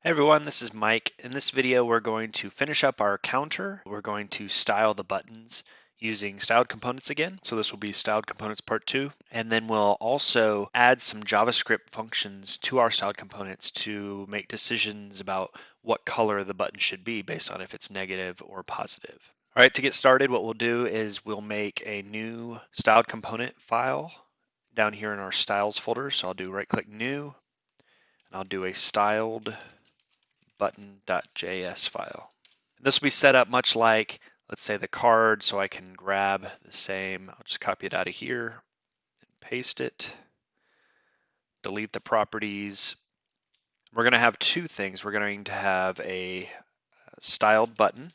Hey everyone, this is Mike. In this video, we're going to finish up our counter. We're going to style the buttons using styled components again. So this will be styled components part 2. And then we'll also add some JavaScript functions to our styled components to make decisions about what color the button should be based on if it's negative or positive. All right, to get started, what we'll do is we'll make a new styled component file down here in our styles folder. So I'll do right-click new, and I'll do a styled button.js file. This will be set up much like, let's say, the card, so I can grab the same. I'll just copy it out of here and paste it, delete the properties. We're going to have two things. We're going to have a styled button,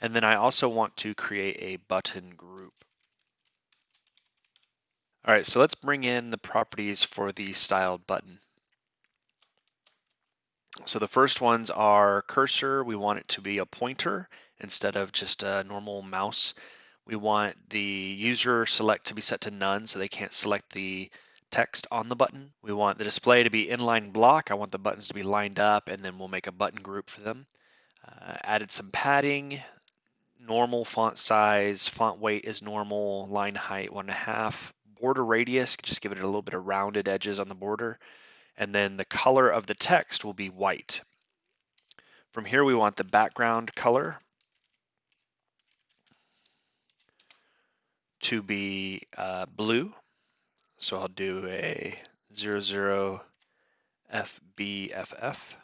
and then I also want to create a button group. All right, so let's bring in the properties for the styled button. So the first ones are cursor. We want it to be a pointer instead of just a normal mouse. We want the user select to be set to none, so they can't select the text on the button. We want the display to be inline block. I want the buttons to be lined up, and then we'll make a button group for them. Added some padding, normal font size, font weight is normal, line height 1.5. Border radius, just give it a little bit of rounded edges on the border. And then the color of the text will be white. From here, we want the background color to be blue. So I'll do a 00 FBFF.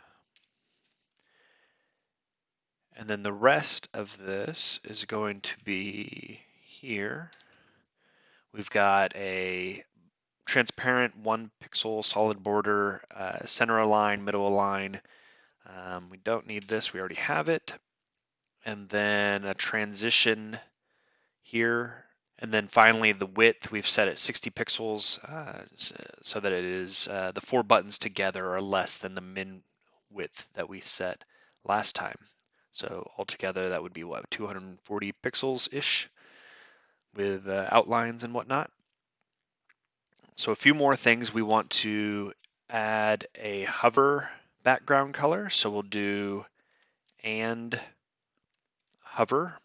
And then the rest of this is going to be here. We've got a transparent 1 pixel solid border, center align, middle align. We don't need this, we already have it. And then a transition here. And then finally the width we've set at 60 pixels so that it is the 4 buttons together are less than the min width that we set last time. So altogether that would be what, 240 pixels-ish with outlines and whatnot. So a few more things. We want to add a hover background color. So we'll do and hover.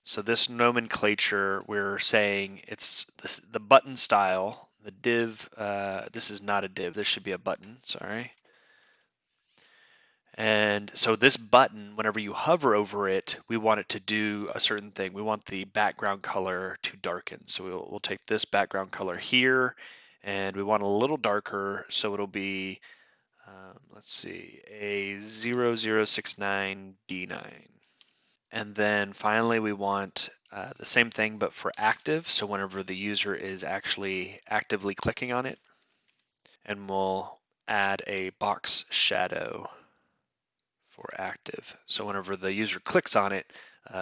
So this nomenclature, we're saying it's the button style, the div, this is not a div, this should be a button, sorry. And so this button, whenever you hover over it, we want it to do a certain thing. We want the background color to darken. So we'll take this background color here, and we want a little darker, so it'll be, let's see, a 0069 D9. And then finally, we want the same thing, but for active. So whenever the user is actually actively clicking on it, and we'll add a box shadow for active. So whenever the user clicks on it,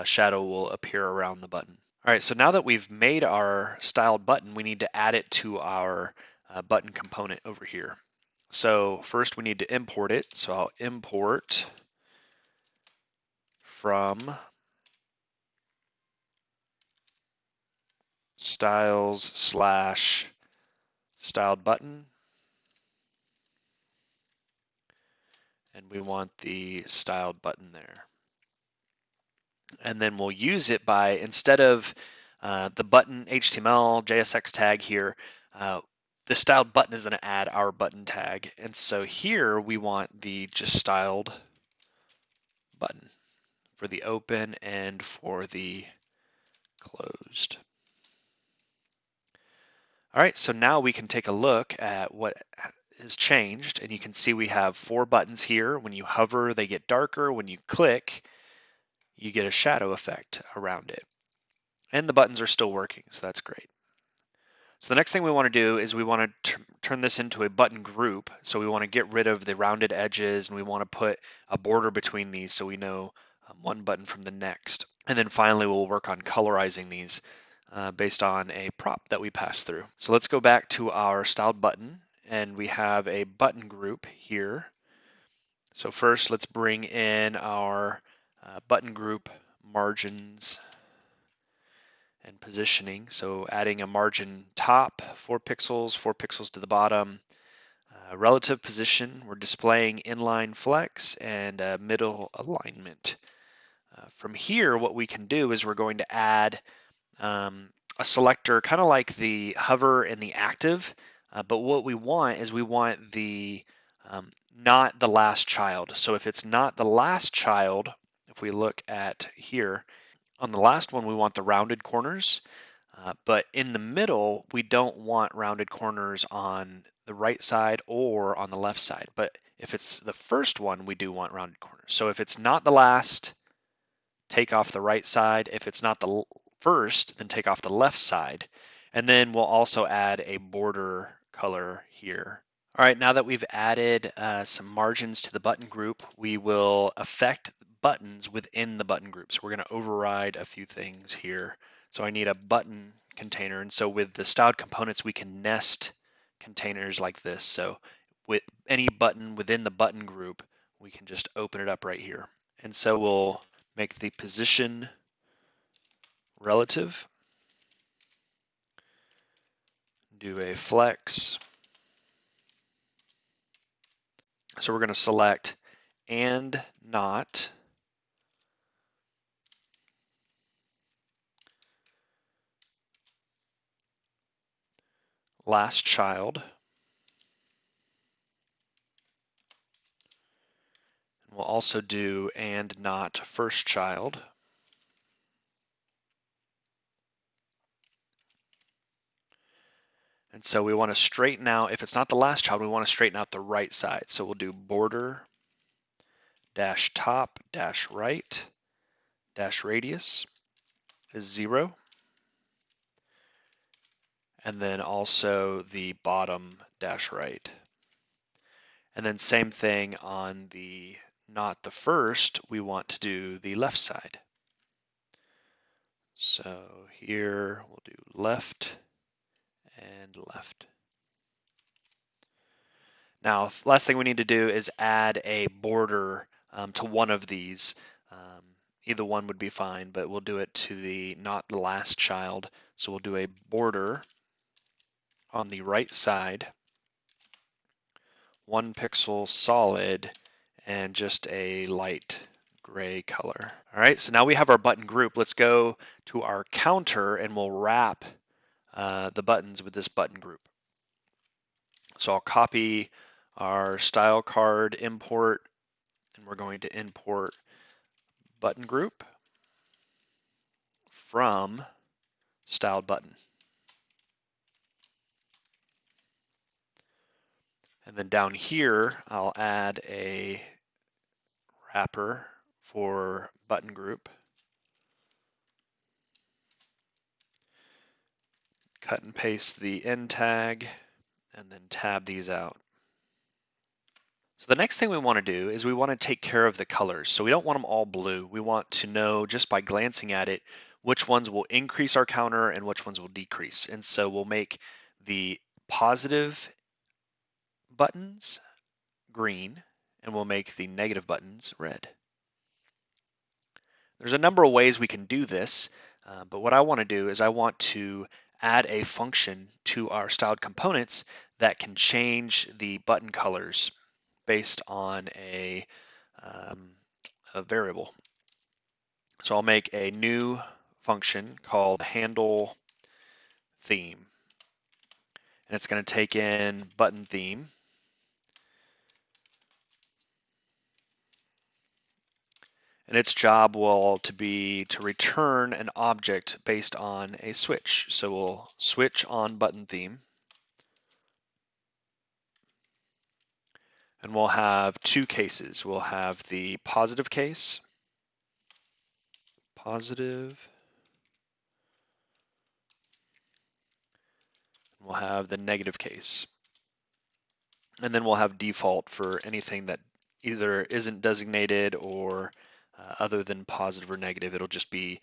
shadow will appear around the button. All right, so now that we've made our styled button, we need to add it to our button component over here. So first we need to import it. So I'll import from styles/styled button, and we want the styled button there. And then we'll use it by, instead of the button HTML JSX tag here, the styled button is going to add our button tag. And so here we want the just styled button for the open and for the closed. All right, so now we can take a look at what has changed, and you can see we have 4 buttons here. When you hover, they get darker. When you click, you get a shadow effect around it. And the buttons are still working, so that's great. So the next thing we want to do is we want to turn this into a button group. So we want to get rid of the rounded edges, and we want to put a border between these so we know one button from the next. And then finally, we'll work on colorizing these based on a prop that we pass through. So let's go back to our styled button, and we have a button group here. So first, let's bring in our button group margins and positioning. So adding a margin top, 4 pixels to the bottom, Relative position, we're displaying inline flex and middle alignment. From here, what we can do is we're going to add a selector kind of like the hover and the active, but what we want is we want the not the last child. So if it's not the last child, if we look at here, on the last one we want the rounded corners, but in the middle we don't want rounded corners on the right side or on the left side. But if it's the first one, we do want rounded corners. So if it's not the last, take off the right side. If it's not the first, then take off the left side. And then we'll also add a border color here. All right, now that we've added some margins to the button group, we will affect buttons within the button group. So we're going to override a few things here. So I need a button container. And so with the styled components, we can nest containers like this. So with any button within the button group, we can just open it up right here. And so we'll make the position relative, do a flex. So we're going to select and not last child. And we'll also do and not first child. And so we want to straighten out, if it's not the last child, we want to straighten out the right side. So we'll do border dash top dash right dash radius is 0. And then also the bottom dash right. And then same thing on the not the first, we want to do the left side. So here we'll do left and left. Now, last thing we need to do is add a border to one of these. Either one would be fine, but we'll do it to the not the last child. So we'll do a border on the right side, 1 pixel solid, and just a light gray color. All right, so now we have our button group. Let's go to our counter and we'll wrap the buttons with this button group. So I'll copy our style card import, and we're going to import button group from styled button. And then down here, I'll add a wrapper for button group. Cut and paste the end tag, and then tab these out. So the next thing we want to do is we want to take care of the colors. So we don't want them all blue. We want to know just by glancing at it which ones will increase our counter and which ones will decrease. And so we'll make the positive buttons green and we'll make the negative buttons red. There's a number of ways we can do this, but what I want to do is I want to add a function to our styled components that can change the button colors based on a variable. So I'll make a new function called handle theme, and it's going to take in button theme, and its job will be to return an object based on a switch. So we'll switch on button theme, and we'll have two cases. We'll have the positive case, positive, and we'll have the negative case. And then we'll have default for anything that either isn't designated or other than positive or negative. It'll just be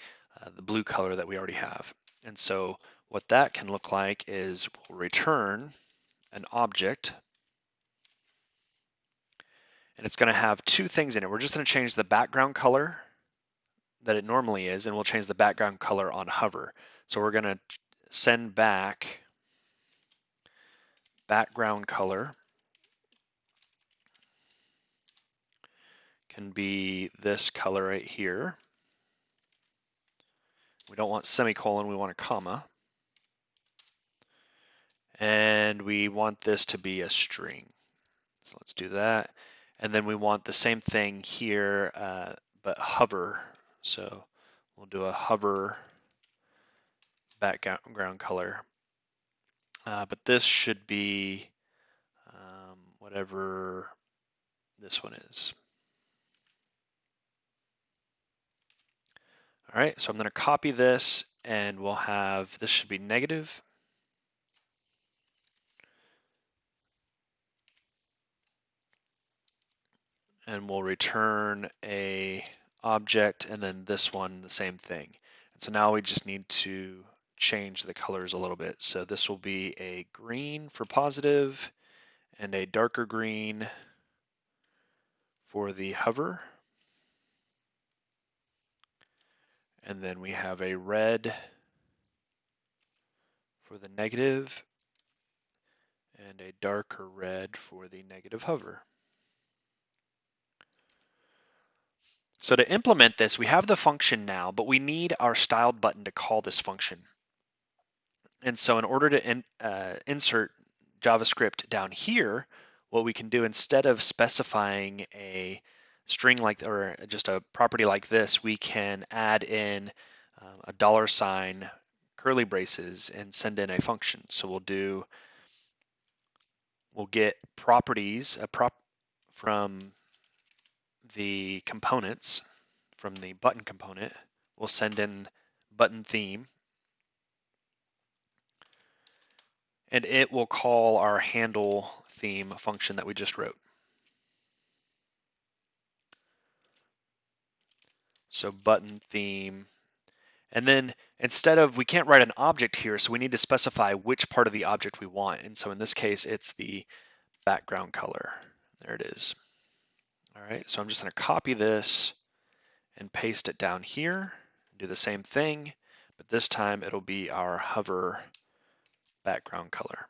the blue color that we already have. And so what that can look like is we'll return an object, and it's going to have two things in it. We're just going to change the background color that it normally is, and we'll change the background color on hover. So we're going to send back background color, can be this color right here. We don't want semicolon, we want a comma. And we want this to be a string. So let's do that. And then we want the same thing here, but hover. So we'll do a hover background color. But this should be whatever this one is. All right, so I'm going to copy this, and we'll have, this should be negative. And we'll return a object, and then this one, the same thing. And so now we just need to change the colors a little bit. So this will be a green for positive, and a darker green for the hover. And then we have a red for the negative, and a darker red for the negative hover. So to implement this, we have the function now, but we need our styled button to call this function. And so in order to insert JavaScript down here, what we can do instead of specifying a string like, or just a property like this, we can add in a $, curly braces, and send in a function. So we'll get properties, from the components, from the button component. We'll send in button theme, and it will call our handle theme function that we just wrote. So button theme, and then instead of, we can't write an object here, so we need to specify which part of the object we want. And so in this case, it's the background color. There it is. All right, so I'm just going to copy this and paste it down here, do the same thing, but this time it'll be our hover background color.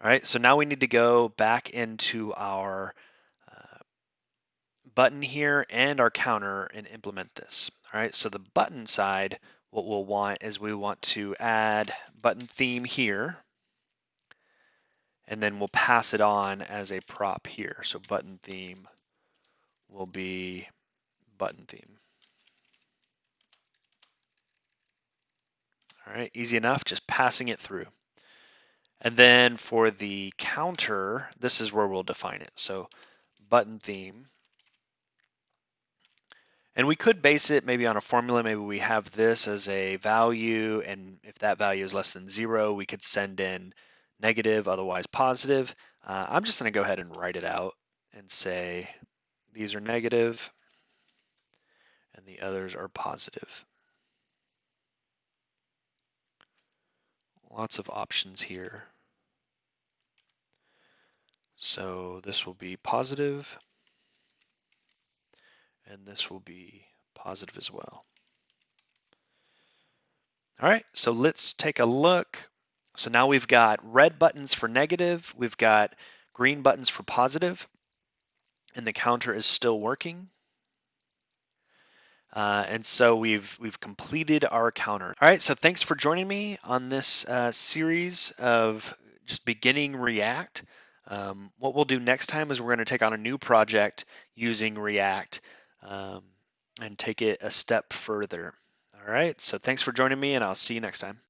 All right, so now we need to go back into our button here and our counter and implement this. All right, so the button side, what we'll want is we want to add button theme here, and then we'll pass it on as a prop here. So button theme will be button theme. All right, easy enough, just passing it through. And then for the counter, this is where we'll define it. So button theme. And we could base it maybe on a formula. Maybe we have this as a value, and if that value is less than 0, we could send in negative, otherwise positive. I'm just going to go ahead and write it out and say these are negative and the others are positive. Lots of options here. So this will be positive, and this will be positive as well. All right, so let's take a look. So now we've got red buttons for negative, we've got green buttons for positive, and the counter is still working. And so we've completed our counter. All right, so thanks for joining me on this series of just beginning React. What we'll do next time is we're going to take on a new project using React and take it a step further. All right, so thanks for joining me, and I'll see you next time.